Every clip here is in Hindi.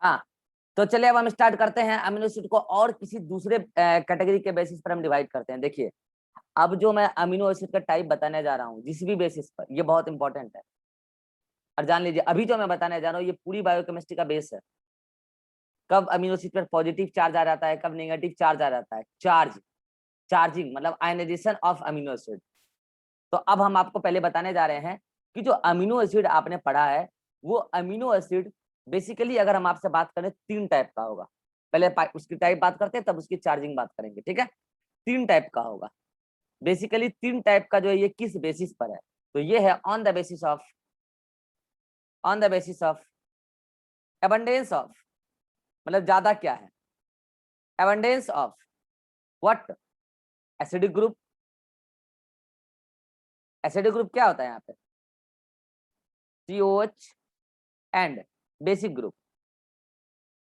हाँ, तो चलिए अब हम स्टार्ट करते हैं अमीनो एसिड को और किसी दूसरे कैटेगरी के बेसिस पर हम डिवाइड करते हैं। देखिए अब जो मैं अमीनो एसिड का टाइप बताने जा रहा हूँ जिस भी बेसिस पर, ये बहुत इंपॉर्टेंट है। और जान लीजिए अभी जो मैं बताने जा रहा हूँ ये पूरी बायोकेमिस्ट्री का बेस है। कब अमीनो एसिड पर पॉजिटिव चार्ज आ जाता है, कब नेगेटिव चार्ज आ जाता है। चार्जिंग मतलब आयनाइजेशन ऑफ अमीनो एसिड। तो अब हम आपको पहले बताने जा रहे हैं कि जो अमीनो एसिड आपने पढ़ा है वो अमीनो एसिड बेसिकली अगर हम आपसे बात करें 3 टाइप का होगा। पहले उसकी टाइप बात करते हैं तब उसकी चार्जिंग बात करेंगे, ठीक है। 3 टाइप का होगा बेसिकली। 3 टाइप का जो है ये किस बेसिस पर है, तो ये है on the basis of abundance of, मतलब ज्यादा क्या है, abundance of what, acidic group. Acidic group क्या होता है यहाँ पे, COH and basic group.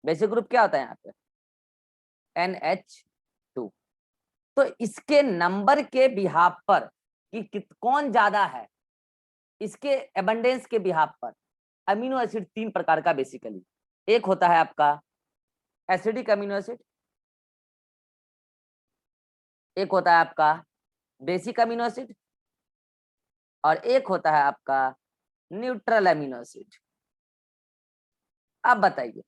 Basic group क्या होता है यहाँ पे, NH2। तो इसके नंबर के बिहाफ पर कि कौन ज्यादा है, इसके एबंडेंस के बिहाफ पर अमीनो एसिड 3 प्रकार का बेसिकली। एक होता है आपका एसिडिक अमीनो एसिड, एक होता है आपका बेसिक अमीनो एसिड, और एक होता है आपका न्यूट्रल अमीनो एसिड। अब बताइए,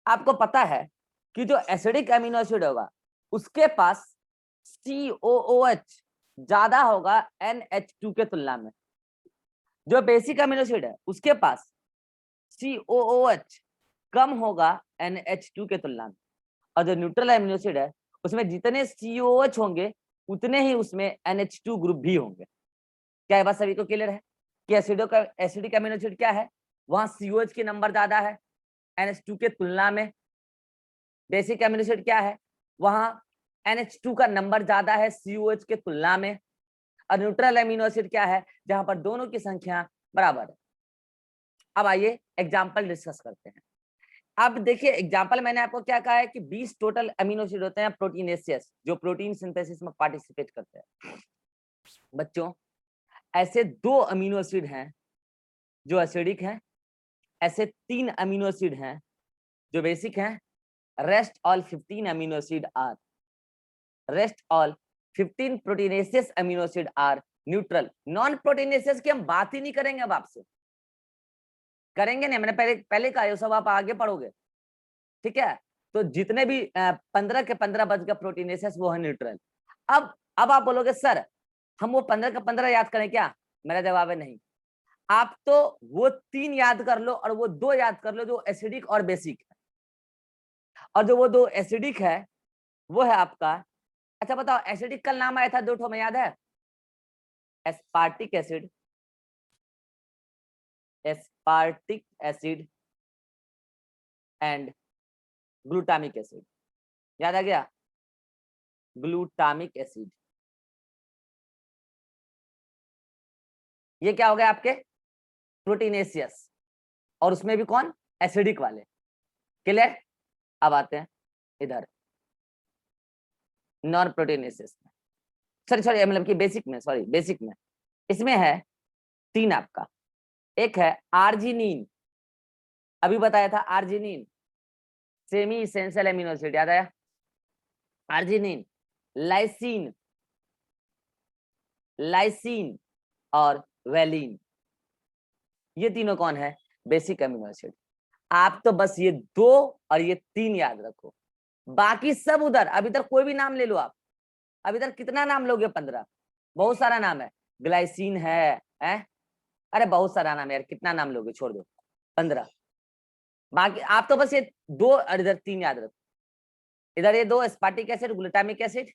आपको पता है कि जो एसिडिक अमीनो एसिड होगा उसके पास COOH ज्यादा होगा NH2 के तुलना में। जो बेसिक अमीनो एसिड है उसके पास COOH कम होगा NH2 के तुलना में। और जो न्यूट्रल अमीनो एसिड है उसमें जितने COOH होंगे उतने ही उसमें NH2 ग्रुप भी होंगे। क्या ये बात सभी को क्लियर है कि एसिडिक अमीनो एसिड क्या है, वहां COH की नंबर ज्यादा है NH2 के तुलना में। बेसिक अमीनो एसिड क्या है, वहां NH2 का नंबर ज्यादा है COH के तुलना में। और न्यूट्रल अमीनो एसिड क्या है, जहां पर दोनों की संख्या बराबर है। अब आइए एग्जाम्पल डिस्कस करते हैं। अब देखिए एग्जाम्पल मैंने आपको क्या कहा है कि 20 टोटल अमीनो एसिड होते हैं प्रोटीनेशियस, जो प्रोटीन सिंथेसिस में पार्टिसिपेट करते हैं। बच्चों ऐसे 2 अमीनो एसिड हैं जो एसिडिक हैं, ऐसे 3 अमीनो एसिड हैं जो बेसिक हैं। Rest all 15 amino acid are, rest all 15 proteinaceous amino acid are neutral. Non proteinaceous की हम बात ही नहीं करेंगे, अब आपसे करेंगे नहीं, मैंने पहले कहा ये सब आप आगे पढ़ोगे, ठीक है। तो जितने भी 15 के 15 बच गए प्रोटीनेशियस वो है न्यूट्रल। अब आप बोलोगे सर हम वो 15 के 15 याद करें क्या, मेरा जवाब है नहीं। आप तो वो 3 याद कर लो और वो 2 याद कर लो जो एसिडिक और बेसिक है। और जो वो 2 एसिडिक है वो है आपका, अच्छा बताओ एसिडिक का नाम आया था 2 ठो में, याद है, aspartic acid, aspartic acid and glutamic acid. याद आ गया, ग्लूटामिक एसिड। ये क्या हो गया आपके प्रोटीनेशियस, और उसमें भी कौन, एसिडिक वाले। क्लियर। अब आते हैं इधर नॉन प्रोटीनेशियस में, सॉरी मतलब कि बेसिक में, सॉरी बेसिक में। इसमें है 3 आपका। एक है आर्जिनिन, अभी बताया था arginine, semi essential amino acid, याद आया। आर्जिनिन, लाइसिन, लाइसिन और वेलिन, ये तीनों कौन है, बेसिक अमीनो एसिड। आप तो बस ये 2 और ये 3 याद रखो, बाकी सब उधर। अब इधर कोई भी नाम ले लो आप, अब इधर कितना नाम लोगे, 15, बहुत सारा नाम है, ग्लाइसिन है, अरे बहुत सारा नाम है यार, कितना नाम लोगे, छोड़ दो 15। बाकी आप तो बस ये 2 और इधर 3 याद रखो। इधर ये 2 एस्पार्टिक एसिड, ग्लूटामिक एसिड,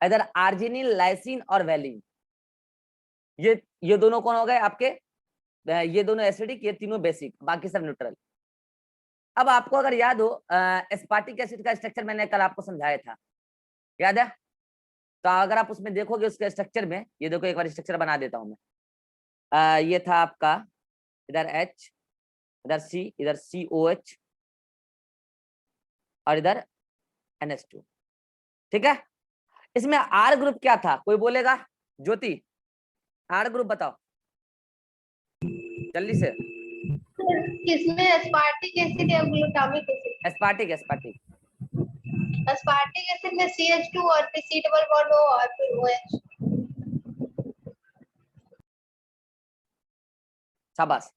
इधर आर्जिनिन, लाइसिन और वेलिन। ये दोनों कौन हो गए आपके, ये दोनों एसिडिक, ये तीनों बेसिक, बाकी सब न्यूट्रल। अब आपको अगर याद हो एस्पार्टिक एसिड का स्ट्रक्चर मैंने कल आपको समझाया था, याद है। तो अगर आप उसमें देखोगे उसके स्ट्रक्चर में, ये देखो एक बार स्ट्रक्चर बना देता हूं मैं। ये था आपका, इधर H, इधर C, इधर COH और इधर NH2, ठीक है। इसमें R ग्रुप क्या था, कोई बोलेगा, ज्योति R ग्रुप बताओ जल्दी से। किसमें एस्पार्टिक एसिड या glutamic acid? Aspartic aspartic aspartic acid में CH2 और फिर C डबल बॉन्ड O और फिर OH। शाबाश।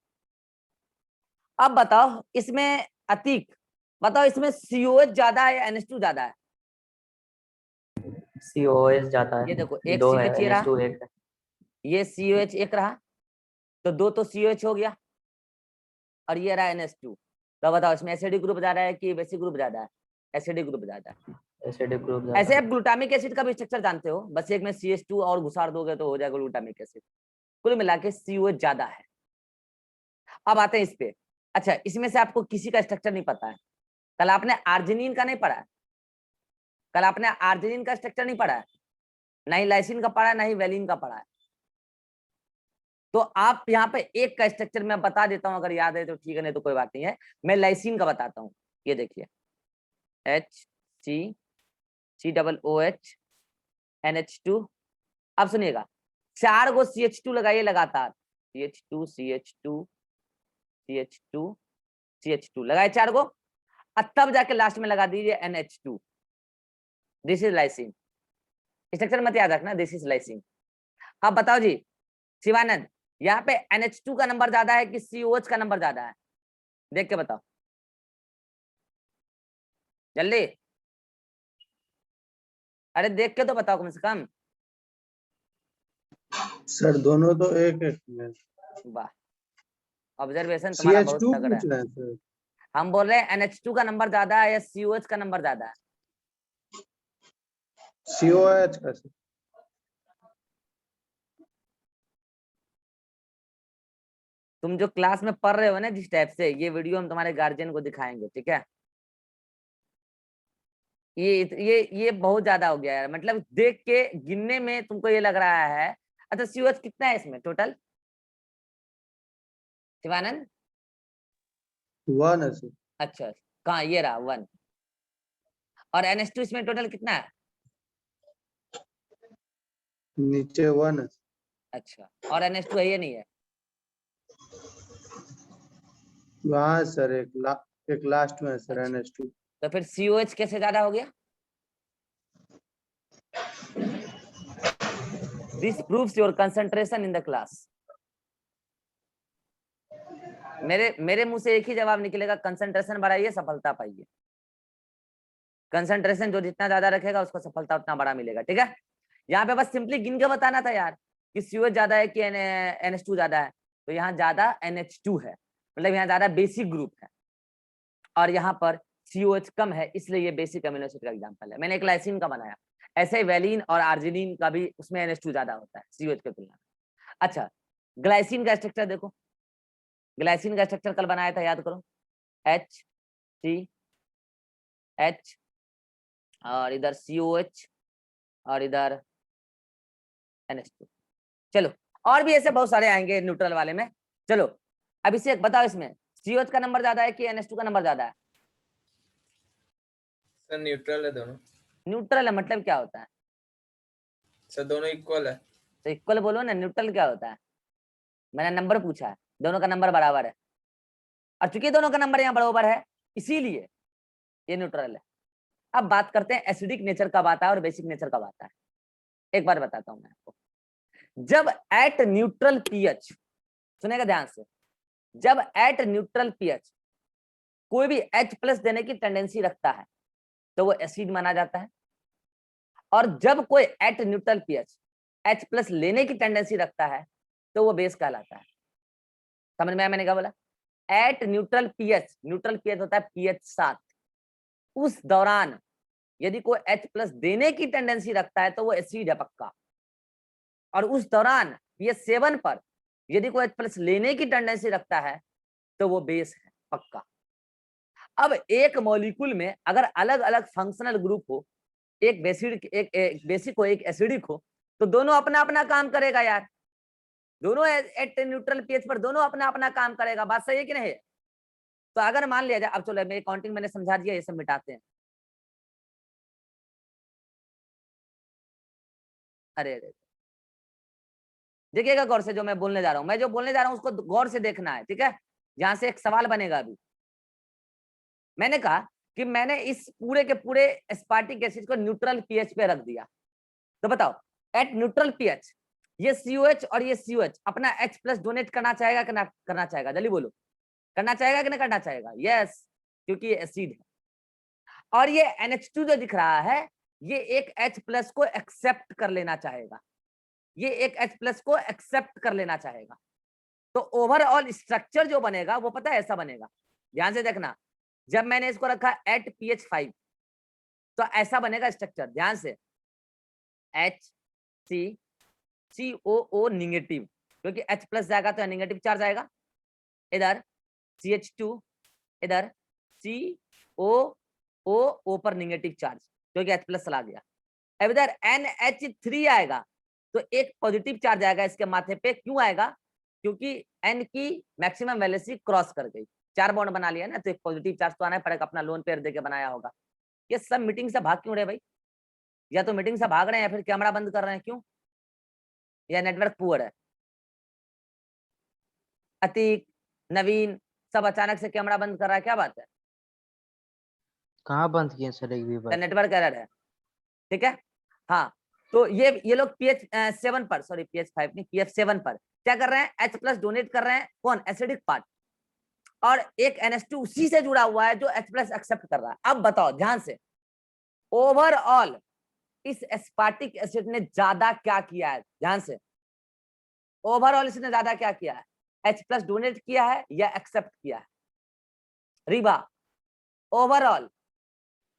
अब बताओ इसमें अतीक, बताओ इसमें COH ज्यादा है या NH2 ज्यादा है? COH जाता है। ये देखो एक दो है, COH ये रहा, NH2 एक है। ये COH एक रहा, तो दो तो COH हो गया, और ये रहा NH2। तो बताओ इसमें एसिडिक ग्रुप ज्यादा है कि बेसिक ग्रुप ज्यादा है? एसिडिक ग्रुप ज्यादा है। एसिडिक ग्रुप जाता ऐसे है। आप ग्लूटामिक एसिड का भी स्ट्रक्चर जानते हो, बस एक में CH2 और घुसार दोगे तो हो जाएगा ग्लूटामिक एसिड। कुल मिला के COH ज्यादा है। अब आते हैं इस पे। अच्छा, इसमें से आपको किसी का स्ट्रक्चर नहीं पता है। कल आपने आर्जिनिन का नहीं पढ़ा है, कल आपने आर्जिनिन का स्ट्रक्चर नहीं पढ़ा है, ना ही लाइसिन का पढ़ा है, ना ही वेलिन का पढ़ा है। तो आप यहाँ पे एक का स्ट्रक्चर मैं बता देता हूँ, अगर याद है तो ठीक है, नहीं तो कोई बात नहीं है। मैं लाइसिन का बताता हूँ। ये देखिए HCCOOH NH2। अब सुनिएगा, 4 गो CH2 लगाइए लगातार, CH2 CH2 CH2 CH2 लगाए 4 गो, और तब जाके लास्ट में लगा दीजिए NH2। This is lysine. Structure मत याद रखना, दिस इज लाइसिन। अब बताओ जी शिवानंद, यहाँ पे NH2 का नंबर ज्यादा है कि COH का नंबर ज्यादा है? देख के बताओ जल्दी, अरे देख के तो बताओ कम से कम। सर दोनों तो एक एक में। वाह, ऑब्जर्वेशन तुम्हारा बहुत CH2 तगड़ा है। पूछ रहे हैं सर। हम बोल रहे हैं NH2 का नंबर ज्यादा है या COH का नंबर ज्यादा है? COH का सर। तुम जो क्लास में पढ़ रहे हो ना जिस टाइप से, ये वीडियो हम तुम्हारे गार्जियन को दिखाएंगे, ठीक है? ये बहुत ज्यादा हो गया यार, मतलब देख के गिनने में तुमको ये लग रहा है। अच्छा COH कितना है इसमें टोटल शिवानंद? 1 है सर। अच्छा, कहाँ ये रहा 1। और NH2 इसमें टोटल कितना है? नीचे 1 है। अच्छा, और NH2 है ये नहीं है? वहाँ सर एक लास्ट में है सर। अच्छा। NH2। तो फिर COH कैसे ज्यादा हो गया? This proves your concentration in the class. मेरे मुंह से एक ही जवाब निकलेगा, कंसंट्रेशन बढ़ाइए सफलता पाइए। कंसंट्रेशन जो जितना ज्यादा रखेगा उसको सफलता उतना बड़ा मिलेगा, ठीक है? यहाँ पे बस सिंपली गिन के बताना था यार कि COH ज्यादा है कि NH2 ज्यादा है। तो यहाँ ज्यादा NH2 है, मतलब यहाँ ज्यादा बेसिक ग्रुप है, और यहाँ पर COH कम है, इसलिए ये बेसिक अमीनो एसिड का एग्जांपल है। मैंने एक लाइसिन का बनाया, ऐसे ही वेलिन और आर्जिनिन का भी, उसमें NH2 ज्यादा होता है COH के तुलना में। अच्छा, ग्लाइसिन का स्ट्रक्चर देखो, ग्लाइसिन का स्ट्रक्चर कल बनाया था, याद करो। HCH और इधर COH और इधर NH2। चलो, और भी ऐसे बहुत सारे आएंगे न्यूट्रल वाले में। चलो अभिषेक बताओ, इसमें COH का नंबर ज्यादा है कि NH2 का नंबर ज्यादा है? सर न्यूट्रल है दोनों। न्यूट्रल है मतलब क्या होता है? सर दोनों इक्वल है। तो इक्वल बोलो ना, न्यूट्रल क्या होता है? मैंने नंबर पूछा है, दोनों का नंबर बराबर है, और चूंकि दोनों का नंबर यहाँ बराबर है इसीलिए ये न्यूट्रल है। अब बात करते हैं एसिडिक नेचर कब आता है और बेसिक नेचर कब आता है। एक बार बताता हूं मैं आपको। जब एट न्यूट्रल पीएच, सुनेगा ध्यान से, जब एट न्यूट्रल पीएच कोई भी H+ देने की टेंडेंसी रखता है तो वो एसिड माना जाता है, और जब कोई एट न्यूट्रल पीएच H+ लेने की टेंडेंसी रखता है तो वो बेस कहलाता है। समझ में आया मैंने क्या बोला? At neutral pH, neutral pH होता है pH 7, उस दौरान यदि कोई H+ देने की टेंडेंसी रखता है तो वो एसिड है पक्का, और उस दौरान pH 7 पर यदि कोई H+ लेने की टेंडेंसी रखता है तो वो बेस है पक्का। अब एक मॉलिक्यूल में अगर अलग अलग फंक्शनल ग्रुप हो, एक बेसिक एक बेसिक हो एक एसिडिक हो, तो दोनों अपना अपना काम करेगा यार, दोनों एट न्यूट्रल पीएच पर दोनों अपना अपना काम करेगा। बात सही है कि नहीं? तो अगर मान लिया जाए, अब चलो मेरी काउंटिंग मैंने समझा दिया, ये सब मिटाते हैं। अरे अरे देखिएगा गौर से, जो मैं बोलने जा रहा हूँ, मैं जो बोलने जा रहा हूँ उसको गौर से देखना है, ठीक है? यहां से एक सवाल बनेगा अभी। मैंने कहा कि मैंने इस पूरे के पूरे एस्पार्टिक एसिड को न्यूट्रल पीएच पे रख दिया, तो बताओ एट न्यूट्रल पीएच ये COH और ये COH अपना H+ डोनेट करना चाहेगा कि ना करना चाहेगा? जल्दी बोलो, करना चाहेगा कि नहीं करना चाहेगा? यस, क्योंकि ये एसिड है। और ये NH2 जो दिख रहा है ये एक H+ को एक्सेप्ट कर लेना चाहेगा, ये एक H+ को एक्सेप्ट कर लेना चाहेगा। तो ओवरऑल स्ट्रक्चर जो बनेगा वो पता है ऐसा बनेगा, ध्यान से देखना। जब मैंने इसको रखा एट pH 5 तो ऐसा बनेगा स्ट्रक्चर, ध्यान से, HCCOO निगेटिव, क्योंकि H+ जाएगा तो निगेटिव चार्ज आएगा, इधर CH2, इधर COO पर निगेटिव चार्ज क्योंकि H+ चला गया। अब इधर NH3 आएगा तो एक पॉजिटिव चार्ज आएगा इसके माथे पे, क्यों आएगा? क्योंकि N की मैक्सिमम वैलेंसी क्रॉस कर गई, 4 बॉन्ड बना लिया ना, तो एक पॉजिटिव चार्ज तो आना पड़ेगा, अपना लोन पेयर देके बनाया होगा। ये सब मीटिंग से भाग क्यों रहे भाई? या तो मीटिंग से भाग रहे हैं या फिर कैमरा बंद कर रहे हैं, क्यों? या नेटवर्क पुअर है? अतीक, नवीन सब अचानक से कैमरा बंद कर रहा है, क्या बात है? कहाँ बंद किए सर एक भी बार? नेटवर्क एरर है, ठीक है। हाँ, तो ये लोग pH 7 पर, सॉरी pH 5 नहीं, pH 7 पर क्या कर रहे हैं? H+ डोनेट कर रहे हैं, कौन? एसिडिक पार्ट, और एक NH2 उसी से जुड़ा हुआ है जो H+ एक्सेप्ट कर रहा है। अब बताओ ध्यान से, ओवरऑल इस एस्पार्टिक एसिड ने ज्यादा क्या किया है? ध्यान से, ओवरऑल इसने ज्यादा क्या किया है? H+ डोनेट किया है या एक्सेप्ट किया है? रीबा,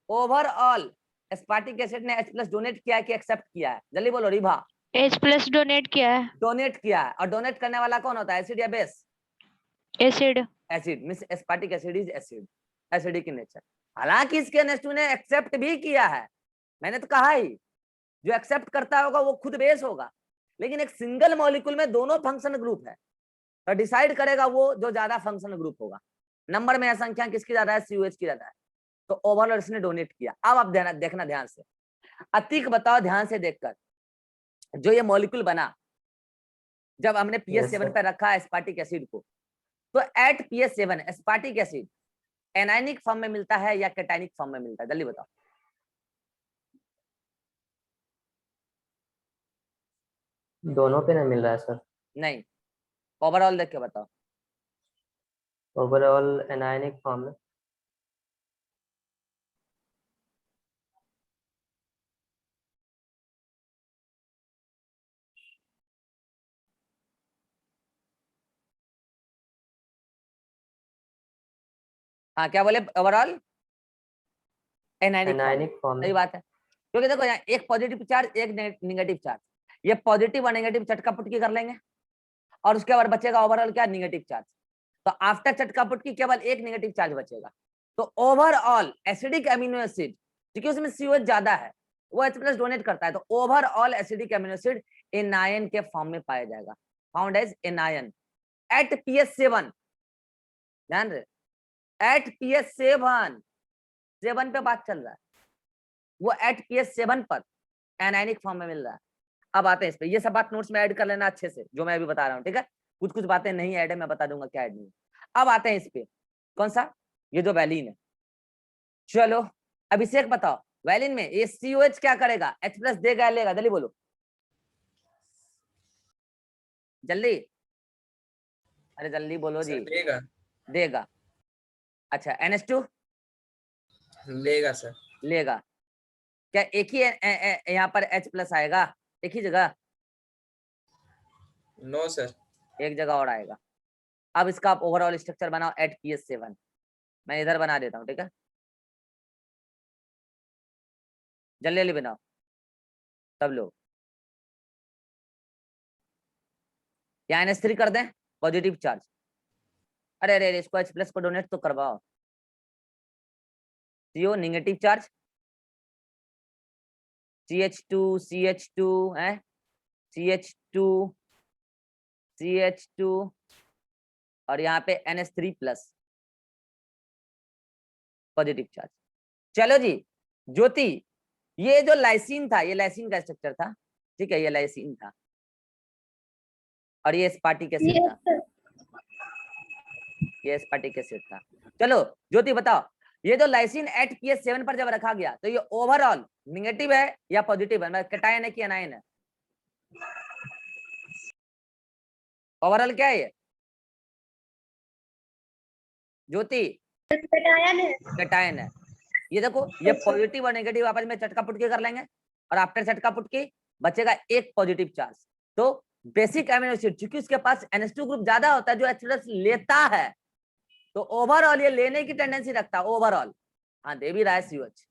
ओवरऑल एस्पार्टिक एसिड ने H+ डोनेट किया है कि एक्सेप्ट किया है? जल्दी बोलो रीबा। H+ डोनेट किया है। डोनेट किया है, और डोनेट करने वाला कौन होता है? एसिड या base? Acid. Acid means aspartic acid is acid, acidic in nature. हालांकि इसके NH2 ने एक्सेप्ट भी किया है, मैंने तो कहा ही, जो एक्सेप्ट करता होगा वो खुद बेस होगा, लेकिन एक सिंगल मॉलिक्यूल में दोनों फंक्शन ग्रुप है, तो डिसाइड करेगा वो जो ज्यादा फंक्शन ग्रुप होगा। नंबर में संख्या किसकी ज्यादा है? COH की ज्यादा है, तो ओवरऑल इसने डोनेट किया। अब आप देखना ध्यान से, अतीक बताओ ध्यान से देखकर, जो ये मॉलिक्यूल बना जब हमने pH 7 पे रखा एस्पार्टिक एसिड को, तो at pH 7 aspartic acid anionic form में मिलता है या कैटायनिक फॉर्म में मिलता है? जल्दी बताओ। दोनों पे ना मिल रहा है सर? नहीं, ओवरऑल देख के बताओ। ओवरऑल एनायनिक फॉर्म में। हाँ क्या बोले? Overall anionic form, anionic form सही में। बात है, क्योंकि देखो यहाँ एक पॉजिटिव चार्ज एक नेगेटिव चार्ज, ये पॉजिटिव और नेगेटिव चटका पुटकी कर लेंगे और उसके बाद बचेगा ओवरऑल क्या? Negative charge. तो आफ्टर चटका पुटकी केवल एक नेगेटिव चार्ज बचेगा। तो ओवरऑल एसिडिक अमीनो एसिड, क्योंकि उसमें COH ज्यादा है, वो H+ डोनेट करता है, तो overall acidic amino acid anion के फॉर्म में पाया जाएगा, found as anion at pH 7। ध्यान रहे, एट pH 7 पे बात चल रहा है, वो एट pH 7 पर एनायनिक फॉर्म में मिल रहा है। अब आते हैं इस पे, ये सब बात नोट्स में ऐड कर लेना अच्छे से, जो मैं अभी बता रहा हूँ, ठीक है। कुछ कुछ बातें नहीं ऐड है, मैं बता दूंगा क्या ऐड नहीं है। अब आते हैं इस पे, कौन सा? ये जो वैलिन है। चलो अभिषेक बताओ, वैलिन में ये COH क्या करेगा? H+ देगा लेगा? जल्दी बोलो, जल्दी, अरे जल्दी बोलो जी। सर लेगा। देगा, अच्छा। NH2 लेगा सर। लेगा, क्या एक ही यहाँ पर H+ आएगा एक ही जगह? No sir. एक जगह और आएगा। अब इसका आप ओवरऑल स्ट्रक्चर बनाओ एट pH 7, मैं इधर बना देता हूँ, ठीक है, जल्दी जल्दी बनाओ सब लोग। यहाँ NH3 कर दें, पॉजिटिव चार्ज, अरे अरे इसको H+ को डोनेट तो करवाओ, CO नेगेटिव चार्ज, CH2 है, CH2 और यहाँ पे NH3+ पॉजिटिव चार्ज। चलो जी ज्योति, ये जो लाइसिन था, ये लाइसिन का स्ट्रक्चर था, ठीक है, ये लाइसिन था और ये एस्पार्टिक एसिड था। ये एस्पार्टिक एसिड था। चलो ज्योति बताओ, ये जो लाइसिन एट pH 7 पर जब रखा गया तो ये ओवरऑल नेगेटिव है या पॉजिटिव है, मतलब कैटायन है कि एनायन है? ओवरऑल क्या है ये ज्योति? कैटायन है। कैटायन है। ये देखो, ये पॉजिटिव और नेगेटिव आपस में चटका पुटकी कर लेंगे और आफ्टर चटका पुटकी बचेगा एक पॉजिटिव चार्ज। तो बेसिक अमीनो एसिड चूंकि उसके पास NH2 ग्रुप ज्यादा होता है जो H+ लेता है, तो ओवरऑल ये लेने की टेंडेंसी रखता है ओवरऑल। हाँ दे भी रहा है COH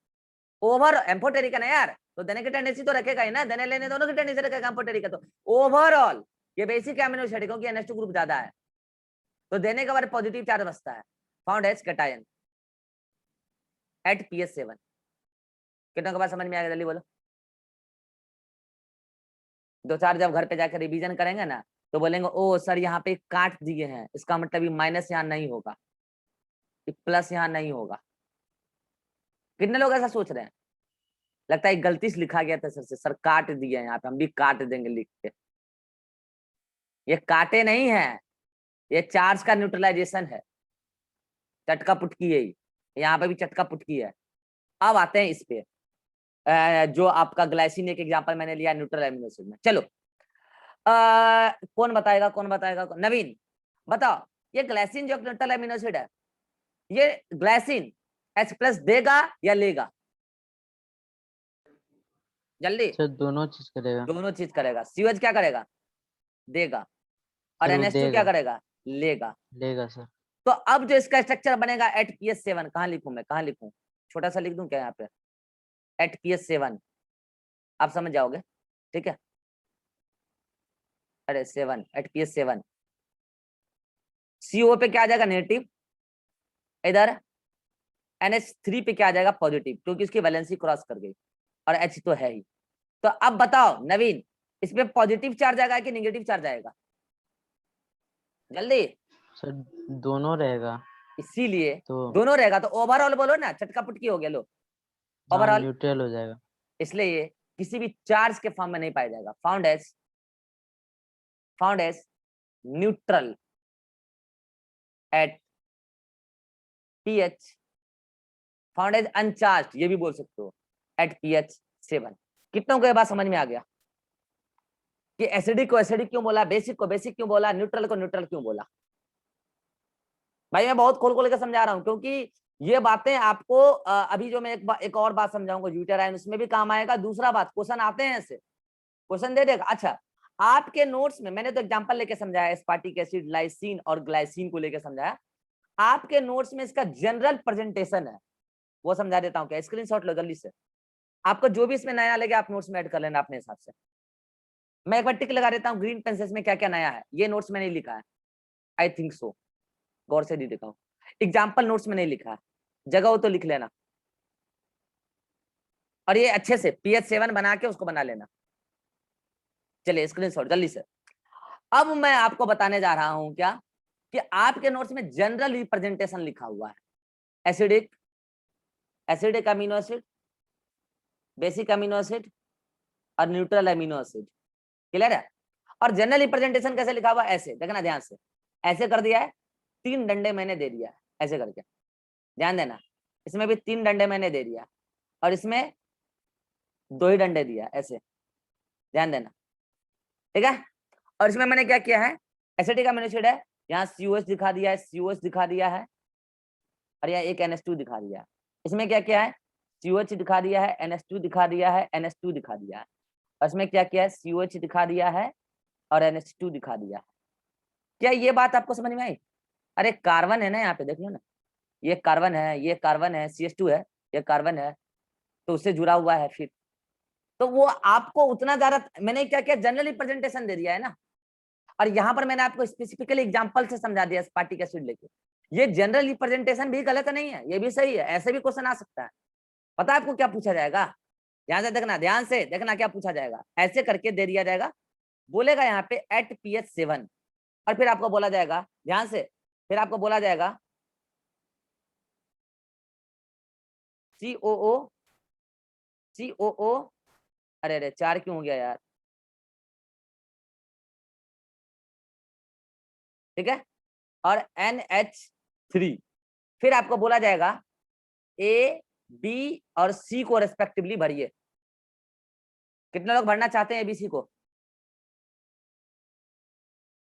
ओवर एम्फोटेरिक है ना यार, तो देने की टेंडेंसी तो रखेगा ही ना, देने लेने दोनों की टेंडेंसी रखेगा एम्फोटेरिक है तो ओवरऑल ये बेसिक अमीनो एसिड क्योंकि NH2 ग्रुप ज्यादा है तो देने के बाद पॉजिटिव चार्ज बचता है, found as cation at pH 7। कितनों के बाद समझ में आएगा जल्दी बोलो? दो चार जब घर पे जाकर रिवीजन करेंगे ना तो बोलेंगे ओ सर यहाँ पे काट दिए हैं, इसका मतलब ये माइनस यहाँ नहीं होगा, प्लस यहाँ नहीं होगा। कितने लोग ऐसा सोच रहे हैं? लगता है गलती से लिखा गया था सर से, सर काट दिए यहाँ पे, हम भी काट देंगे लिख के। ये काटे नहीं है, ये चार्ज का न्यूट्रलाइजेशन है, चटका पुटकी है, यहाँ पे भी चटका पुटकी है। अब आते हैं इस पे जो आपका ग्लाइसिन एक एग्जांपल मैंने लिया न्यूट्रल एमिनो एसिड में। चलो कौन बताएगा कौन बताएगा? नवीन बताओ, ये ग्लाइसिन जो न्यूट्रल एमिनो एसिड है, ये ग्लाइसिन H+ देगा या लेगा? जल्दी। सर दोनों चीज करेगा। दोनों चीज करेगा। COH क्या करेगा? देगा। और सर वो NH2 क्या देगा। करेगा? लेगा। लेगा सर। तो अब जो इसका स्ट्रक्चर बनेगा एट pH 7, कहाँ लिखूं मैं, कहाँ लिखूं? छोटा सा लिख दूं क्या यहाँ पे? एट pH 7 आप समझ जाओगे, ठीक है? अरे 7 एट pH 7 CO पे क्या आ जाएगा? नेगेटिव। इधर NH3 पे क्या आ जाएगा? पॉजिटिव, क्योंकि इसकी वैलेंसी क्रॉस कर गई और H तो है ही। तो अब बताओ नवीन, इसमें पॉजिटिव चार्ज आएगा कि नेगेटिव चार्ज आएगा? जल्दी। सर दोनों रहेगा इसीलिए तो दोनों रहेगा तो ओवरऑल बोलो ना, चटका पुटकी हो गया लो हाँ ओवरऑल। न्यूट्रल हो जाएगा। इसलिए ये किसी भी चार्ज के फॉर्म में नहीं पाया जाएगा, found as neutral at pH, found as uncharged ये भी बोल सकते हो एट pH 7। कितनों को ये बात समझ में आ गया कि एसिडिक को एसिडिक क्यों बोला, बेसिक को बेसिक क्यों बोला, न्यूट्रल को न्यूट्रल क्यों बोला? भाई मैं बहुत खोल खोल के समझा रहा हूं क्योंकि ये बातें आपको अभी जो मैं एक और बात समझाऊंगा ड्यूटेराइन, उसमें भी काम आएगा। दूसरा बात, क्वेश्चन आते हैं ऐसे, क्वेश्चन दे देगा। अच्छा आपके नोट्स में मैंने तो एग्जांपल लेके समझाया, एस्पार्टिक एसिड, लाइसिन और ग्लाइसिन को लेके समझाया। आपके नोट्स में इसका जनरल प्रेजेंटेशन है, वो समझा देता हूँ क्या? स्क्रीनशॉट लो जल्दी से, आपको जो भी इसमें नया लगे आप नोट्स में ऐड कर लेना अपने हिसाब से। मैं एक बार टिक लगा देता हूँ ग्रीन पेन से, इसमें क्या क्या नया है। ये नोट्स में नहीं लिखा है, आई थिंक सो, गौर से देखा हूँ। एग्जाम्पल नोट्स में नहीं लिखा है, जगह हो तो लिख लेना। और ये अच्छे से pH 7 बना के उसको बना लेना। चलिए स्क्रीनशॉट जल्दी से। अब मैं आपको बताने जा रहा हूं क्या कि आपके नोट्स में जनरल रिप्रेजेंटेशन लिखा हुआ है, acidic amino acid, basic amino acid और न्यूट्रल अमीनो एसिड। क्लियर है? और जनरल रिप्रेजेंटेशन कैसे लिखा हुआ है? ऐसे देखना ध्यान से, ऐसे कर दिया है, 3 डंडे मैंने दे दिया है, ऐसे करके ध्यान देना। इसमें भी 3 डंडे मैंने दे दिया और इसमें 2 ही डंडे दिया, ऐसे ध्यान देना, ठीक है? और इसमें मैंने क्या किया है, एसिडिक अमीनो एसिड है, यहाँ COH दिखा दिया है, COH दिखा दिया है और यहाँ एक NH2 दिखा दिया है। इसमें क्या किया है? COH दिखा दिया है, NH2 दिखा दिया है, NH2 दिखा दिया है। और इसमें क्या किया है? COH दिखा दिया है और NH2 दिखा दिया है। क्या ये बात आपको समझ में आई? अरे कार्बन है ना यहाँ पे, देख लो ना, ये कार्बन है, ये कार्बन है, CH2 है, ये कार्बन है, तो उससे जुड़ा हुआ है फिर। तो वो आपको उतना ज्यादा, मैंने क्या किया, जनरल रिप्रेजेंटेशन दे दिया है ना। और यहाँ पर मैंने आपको स्पेसिफिकली एग्जांपल से समझा दिया एस्पार्टिक एसिड लेके। ये जनरल रिप्रेजेंटेशन भी गलत नहीं है, ये भी सही है, ऐसे भी क्वेश्चन आ सकता है। पता है आपको क्या पूछा जाएगा? ध्यान से देखना, ध्यान से देखना क्या पूछा जाएगा। ऐसे करके दे दिया जाएगा, बोलेगा यहाँ पे एट pH 7 और फिर आपको बोला जाएगा, ध्यान से, फिर आपको बोला जाएगा COO, अरे अरे 4 क्यों हो गया यार, ठीक है, और NH 3। फिर आपको बोला जाएगा ए, बी और सी को रेस्पेक्टिवली भरिए। कितने लोग भरना चाहते हैं एबीसी को?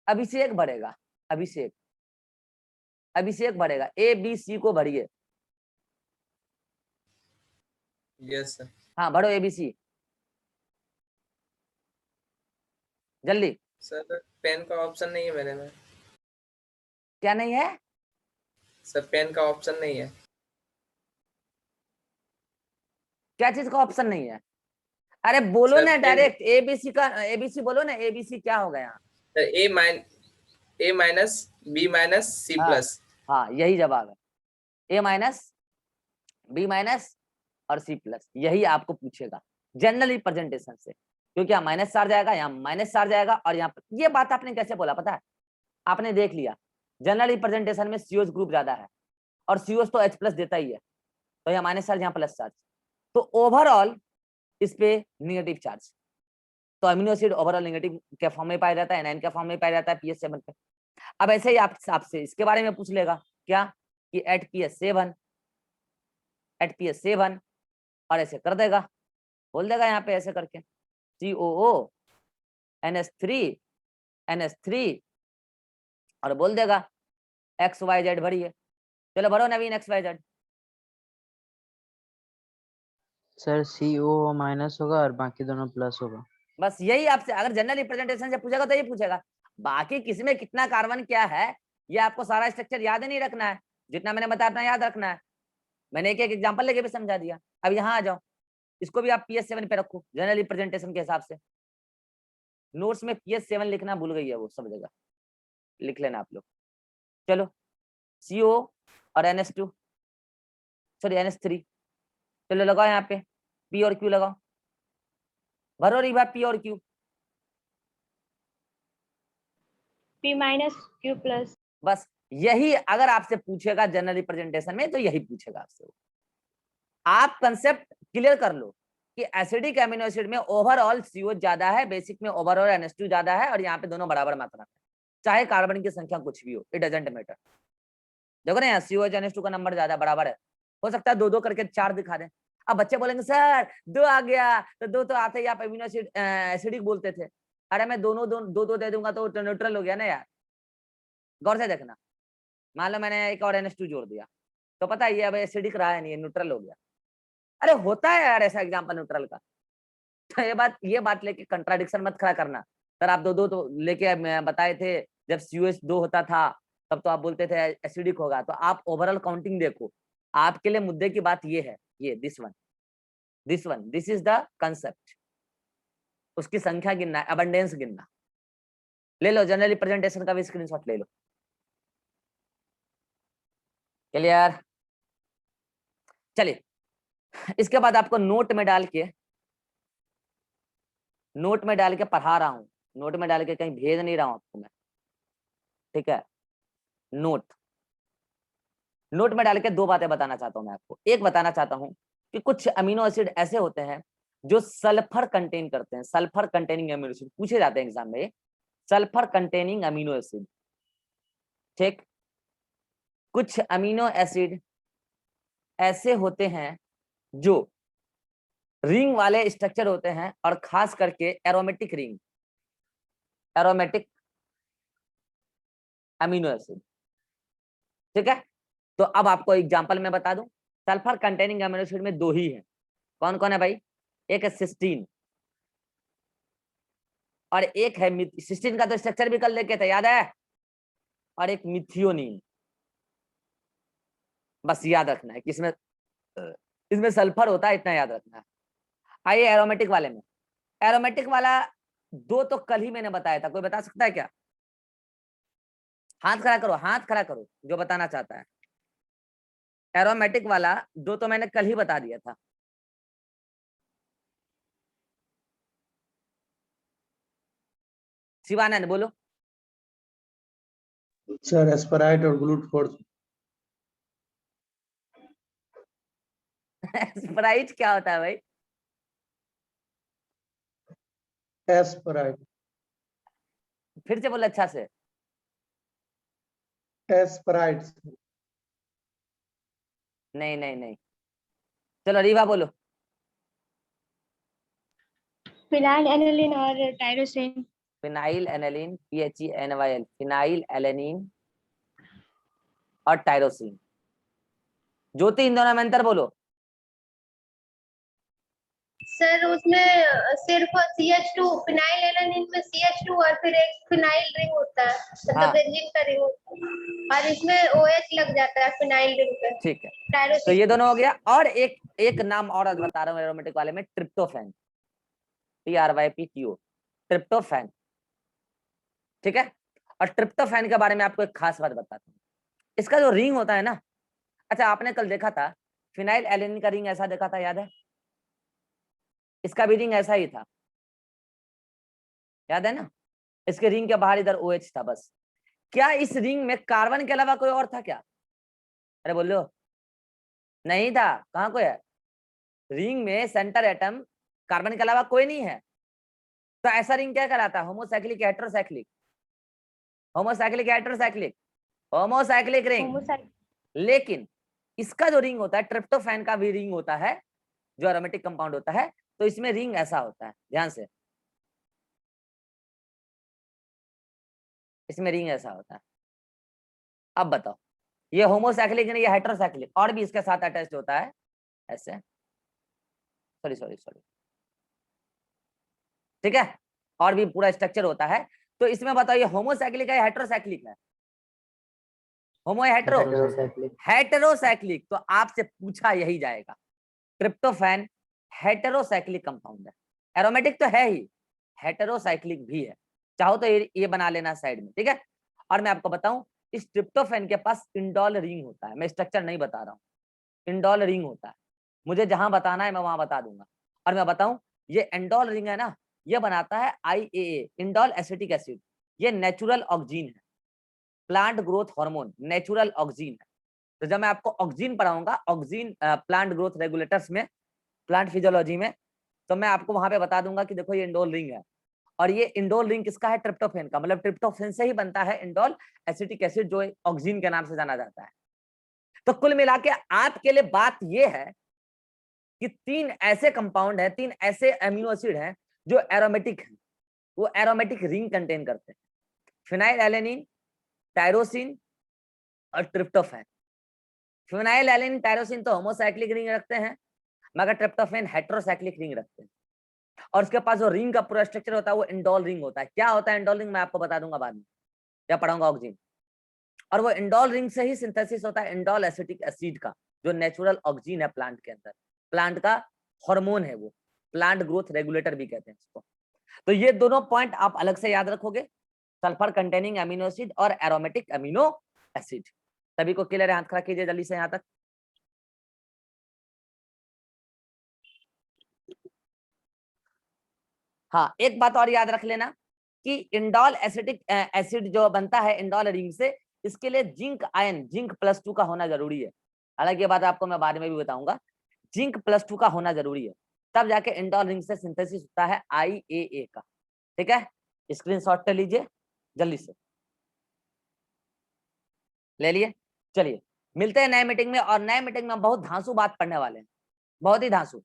अभिषेक भरेगा, अभिषेक, अभिषेक भरेगा। ए बी सी को भरिए। Yes sir. हाँ भरो एबीसी जल्दी। सर पेन का ऑप्शन नहीं है मेरे में। क्या नहीं है? सर पेन का ऑप्शन नहीं है। क्या चीज का ऑप्शन नहीं है? अरे बोलो सर ना पेन, डायरेक्ट एबीसी का, एबीसी बोलो ना। एबीसी क्या होगा यहाँ? सर ए माइनस बी माइनस सी हाँ प्लस। हाँ यही जवाब है, ए माइनस बी माइनस और सी प्लस। यही आपको पूछेगा जनरल रिप्रेजेंटेशन से, क्योंकि यहाँ माइनस चार जाएगा, यहाँ माइनस चार जाएगा, और यहाँ पर ये बात आपने कैसे बोला पता है? आपने देख लिया जनरल रिप्रेजेंटेशन में सीओज ग्रुप ज्यादा है और सीओज तो H प्लस देता ही है, तो यहाँ माइनस चार्ज, यहाँ प्लस चार्ज, तो ओवरऑल इस पे निगेटिव चार्ज। तो अमीनो एसिड ओवरऑल नेगेटिव के फॉर्म में पाया जाता है, एनाइन के फॉर्म में पाया जाता है pH7 पे। अब ऐसे ही आपसे इसके बारे में पूछ लेगा क्या कि एट pH7 और ऐसे कर देगा, बोल देगा यहाँ पे ऐसे करके COO NH3 और बोल देगा XYZ भरिए। चलो भरो नवीन XYZ। सर CO माइनस होगा और बाकी दोनों प्लस होगा। बस यही आपसे अगर जनरल रिप्रेजेंटेशन से पूछेगा तो ये पूछेगा। बाकी किसमें कितना कार्बन क्या है ये आपको सारा स्ट्रक्चर याद नहीं रखना है, जितना मैंने बताया उतना याद रखना है। मैंने एक एक एग्जांपल लेके भी समझा दिया। अब यहाँ आ जाओ, इसको भी आप pH7 पे रखो जनरल रिप्रेजेंटेशन के हिसाब से। नोट्स में pH7 लिखना भूल गई है वो, सब जगह लिख लेना आप लोग। चलो CO और NH2 सॉरी NH3, चलो लगाओ यहाँ पे P और Q लगाओ, भरो रही बात P और Q। P minus Q plus। बस यही अगर आपसे पूछेगा जनरल रिप्रेजेंटेशन में तो यही पूछेगा आपसे। आप कंसेप्ट क्लियर कर लो कि एसिडिक एमिनो एसिड में ओवरऑल CO ज्यादा है, बेसिक में ओवरऑल NH2 ज्यादा है, और यहाँ पे दोनों बराबर मात्रा में, चाहे कार्बन की संख्या कुछ भी हो, इट डजंट मैटर। देखो ना यहाँ COH NH2 का नंबर ज्यादा बराबर है, हो सकता है दो दो करके चार दिखा दें। अब बच्चे बोलेंगे सर दो आ गया, तो दो तो आते ही आप एमिनो एसिड एसिडिक बोलते थे। अरे मैं दोनों दो दो दे दूंगा तो न्यूट्रल हो गया ना यार। गौर से देखना, मान लो मैंने एक और NH2 जोड़ दिया तो पता है ये अब एसिडिक रहा है नहीं, न्यूट्रल हो गया। अरे होता है यार ऐसा एग्जाम्पल न्यूट्रल का। तो ये बात लेके कंट्राडिक्शन मत खड़ा करना। सर आप दो दो तो लेके बताए थे, जब COH 2 होता था तब तो आप बोलते थे एसिडिक होगा। तो आप ओवरऑल काउंटिंग देखो, आपके लिए मुद्दे की बात ये है, ये दिस इज द कंसेप्ट। उसकी संख्या गिनना, अबंडेंस गिनना। ले लो जनरल रिप्रेजेंटेशन का भी स्क्रीनशॉट ले लो। क्लियर? चलिए इसके बाद आपको नोट में डाल के पढ़ा रहा हूं, नोट में डाल के कहीं भेज नहीं रहा हूं आपको मैं, ठीक है? नोट में डाल के दो बातें बताना चाहता हूं मैं आपको। एक बताना चाहता हूं कि कुछ अमीनो एसिड ऐसे होते हैं जो सल्फर कंटेन करते हैं, सल्फर कंटेनिंग अमीनो एसिड पूछे जाते हैं एग्जाम में, सल्फर कंटेनिंग अमीनो एसिड। ठीक, कुछ अमीनो एसिड ऐसे होते हैं जो रिंग वाले स्ट्रक्चर होते हैं, और खास करके aromatic ring, aromatic amino acid. ठीक है, तो अब आपको एग्जांपल में बता दूं, सल्फर कंटेनिंग अमीनो एसिड में दो ही है। कौन कौन है भाई? एक है सिस्टीन और एक है सिस्टीन का तो स्ट्रक्चर भी कल लेके थे, याद है? और एक मिथियोनिन। बस याद रखना है कि इसमें सल्फर होता है, इतना याद रखना है। आइए एरोमेटिक वाले में, एरोमेटिक वाला दो तो कल ही मैंने बताया था, कोई बता सकता है क्या? हाथ खड़ा करो, हाथ खड़ा करो जो बताना चाहता है। एरोमेटिक वाला दो तो मैंने कल ही बता दिया था। शिवानंद बोलो। सर एस्पराइट और ग्लूट फोर्स। स्प्राइट क्या होता है भाई? एस्पराइट, फिर से बोलो अच्छा से। एस्पराइट। नहीं नहीं नहीं, चलो रीवा बोलो। फिनाइल एनिलीन और tyrosine. Phenyl aniline, PHENYL, phenyl alanine और टायरोसिन। ज्योति इन दोनों में अंतर बोलो। सर उसमें सिर्फ CH2, फिनाइल एलानिन में CH2 और फिर एक फिनाइल रिंग होता है, हाँ। मतलब बेंजीन का रिंग होता है, और इसमें OH लग जाता है फिनाइल रिंग पे। ठीक है, तो टायरोसिन। ये दोनों हो गया। और एक नाम और आज बता रहा हूँ एरोमेटिक वाले में, ट्रिप्टोफैन, TRYPTO, ट्रिप्टोफैन। ठीक है, और ट्रिप्टोफैन के बारे में आपको एक खास बात बताता हूँ। इसका जो रिंग होता है ना, अच्छा आपने कल देखा था फिनाइल एलेनिन का रिंग ऐसा देखा था, याद है? इसका भी रिंग ऐसा ही था, याद है ना? इसके रिंग के बाहर इधर OH था बस। क्या इस रिंग में कार्बन के अलावा कोई और था क्या? अरे बोलो, नहीं था। कहाँ कोई है? रिंग में सेंटर एटम कार्बन के अलावा कोई नहीं है। तो ऐसा रिंग क्या कहलाता है? Homocyclic, heterocyclic, homocyclic, heterocyclic, homocyclic ring. लेकिन इसका जो रिंग होता है, ट्रिप्टोफैन का भी रिंग होता है जो एरोमेटिक कंपाउंड होता है, तो इसमें रिंग ऐसा होता है, ध्यान से, इसमें रिंग ऐसा होता है। अब बताओ, ये होमोसाइक्लिक नहीं, ये हेटेरोसाइक्लिक, और भी इसके साथ अटैच्ड होता है ऐसे, सॉरी सॉरी सॉरी, ठीक है, और भी पूरा स्ट्रक्चर होता है। तो इसमें बताओ ये होमोसाइक्लिक है, हेटेरोसाइक्लिक है? होमो है, हेटेरो? हेटेरोसाइक्लिक। तो आपसे पूछा यही जाएगा, ट्रिप्टोफैन हेटेरोसाइक्लिक कंपाउंड है, एरोमेटिक तो है ही, हेटेरोसाइक्लिक भी है। चाहो तो ये बना लेना साइड में, ठीक है। और मैं आपको बताऊं, इस ट्रिप्टोफैन के पास इंडोल रिंग होता है, मैं स्ट्रक्चर नहीं बता रहा हूँ, इंडोल रिंग होता है। मुझे जहां बताना है मैं वहां बता दूंगा। और मैं बताऊं, ये इंडोल रिंग है ना, ये बनाता है IAA, इंडोल एसिटिक एसिड। ये नेचुरल ऑक्सीजन है, plant growth hormone, natural oxygen है। तो जब मैं आपको ऑक्सीजन पढ़ाऊंगा, ऑक्सीजन प्लांट ग्रोथ रेगुलेटर्स में, प्लांट फिजियोलॉजी में, तो मैं आपको वहां पे बता दूंगा कि देखो ये इंडोल रिंग है। और ये इंडोल रिंग किसका है? ट्रिप्टोफैन का। मतलब ट्रिप्टोफैन से ही बनता है इंडोल एसिटिक एसिड, जो ऑक्सीजन के नाम से जाना जाता है। तो कुल मिला के आपके लिए बात ये है कि 3 ऐसे कंपाउंड है, 3 ऐसे अमीनो एसिड हैं जो एरोमेटिक है, वो एरोमेटिक रिंग कंटेन करते हैं, फिनाइल एलेनिन, टायरोसिन और ट्रिप्टोफैन। फिनाइल एलेनिन, टायरोसिन तो होमोसाइक्लिक रिंग रखते हैं, मगर ट्रिप्टोफैन हेटेरोसाइक्लिक रिंग रखते हैं। और उसके पास जो रिंग का पूरा स्ट्रक्चर होता है वो इंडोल रिंग होता है। क्या होता है इंडोल रिंग, मैं आपको बता दूंगा बाद में, या पढ़ाऊंगा ऑक्सीजन। और वो इंडोल रिंग से ही सिंथेसिस होता है इंडोल एसिटिक एसिड का, जो नेचुरल ऑक्सीजन है प्लांट के अंदर, प्लांट का हार्मोन है वो, प्लांट ग्रोथ रेगुलेटर भी कहते हैं इसको। तो ये दोनों पॉइंट आप अलग से याद रखोगे, सल्फर कंटेनिंग अमीनो एसिड और एरोमेटिक अमीनो एसिड। सभी को क्लियर है? हाथ खड़ा कीजिए जल्दी से यहाँ तक। हाँ, एक बात और याद रख लेना कि इंडोल एसिटिक एसिड जो बनता है इंडोल रिंग से, इसके लिए जिंक आयन, जिंक +2 का होना जरूरी है। हालांकि ये बात आपको मैं बाद में भी बताऊंगा, जिंक +2 का होना जरूरी है, तब जाके इंडोल रिंग से सिंथेसिस होता है IAA का। ठीक है, स्क्रीनशॉट ले लीजिए जल्दी से, ले लिए। चलिए मिलते हैं नए मीटिंग में, और नए मीटिंग में बहुत धांसू बात पढ़ने वाले हैं, बहुत ही धांसू।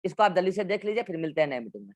इसको आप जल्दी से देख लीजिए, फिर मिलते हैं नए मीटिंग में।